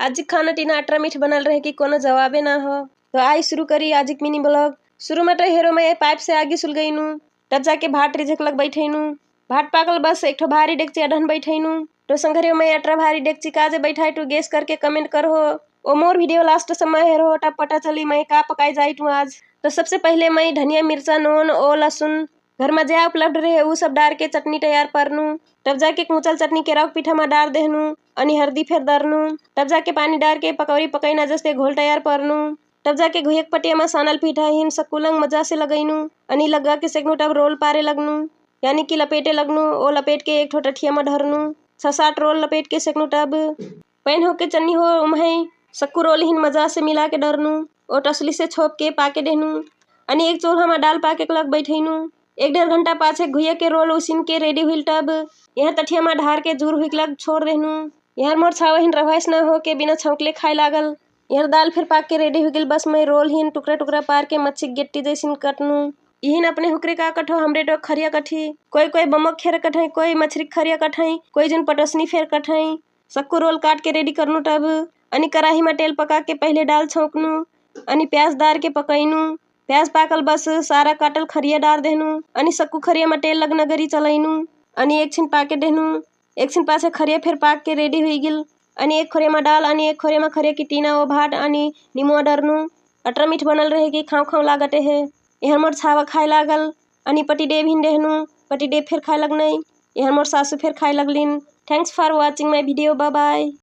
आज खाना टीना अटरा मीठ बनल रहे कि कोनो जवाबे ना हो। तो आई शुरू करी आज एक मिनी ब्लॉग। शुरू में तो हेरो मैं पाइप से आगे सुल गईनू, तब जाके भाट रिझक लग बैठेनू। भाट पाकल बस एक ठो भारी डेगची अढन बैठेनू। तो संघरियो मैं अटरा भारी डेगची काजे बैठाई टू गेस करके कमेंट करो। ओ मोर वीडियो लास्ट समय हेरो टप पता चली मैं का पकाई जाई टू आज। तो सबसे पहले मैं धनिया मिर्चा नून ओ लहसुन घर में जया उपलब्ध रहे वो सब डाल के चटनी तैयार करनू। तब जाके कुचल चटनी के रख पीठा में डाल देहनू, अनि हल्दी फेर दरनू। तब जाके पानी डाल के पकौड़ी पकैना जैसे घोल तैयार करनू। तब जाके घुयक पटिया में सानल पीठा हिन सकुलंग मजा से लगैनू, अनि लगा के सेकनू तब रोल पारे लगनू, यानी कि लपेटे लगनू। ओ लपेट के एक ठो टठिया में धरनू, 6-7 रोल लपेट के सेकनू। तब पैन होके चन्नी हो उमहई सक्कू रोल हिन मजा से मिला के डरनू। ओ टसली से छोप के पाके देहनू, अनि एक चूल्हा में डाल पाके लग बैठेनू। 1-1.5 घंटा पाछे घुया के रोल उसिन के रेडी हुई। तब यहाँ तठिया में ढार के जूर हुई लग छोड़ देहनू। यहाँ मोर छावा हिन रवाइस न हो के बिना छौकले खाए लागल। यहाँ दाल फिर पाक के रेडी हुई गल। बस मैं रोल हिन टुकड़ा टुकड़ा पार के मच्छी गेट्टी जैसिन कटनू। यही अपने हुकरे का कठो हमरे तो खरिया कठी, कोई कोई बमक खेर कठाई, कोई मछरी खरिया कठाई, कोई जन पटसनी फेर कठाई। सक्कू रोल काट के रेडी करनू। तब अनि कढ़ाई में तेल पका के पहले डाल छौंकनू, अनि प्याज डाल के पकैनू। प्याज पाकल बस सारा काटल खरिया डाल देहनू, अनि सक्कू खरिया में तेल लगना गरी चलैनू, अनि एक छिन पाके देहनू। एक छिन पाछे खरिया फिर पाक के रेडी हुई गिल। अनि एक खोरिया में डाल, अनि एक खोरिया में खरिया की टीना ओ भाट अनि नीमुआ डरनू। अटरा मीठ बनल रहे कि खाँव खाँव लागते है। यहाँ मोर छावा खाए लागल, अनि पटी डेब हिन देहनू। पटी डेब फिर खाए लगनई। यहाँ मोर सासू फिर खाए लगलिन। Thanks for watching my video. Bye bye.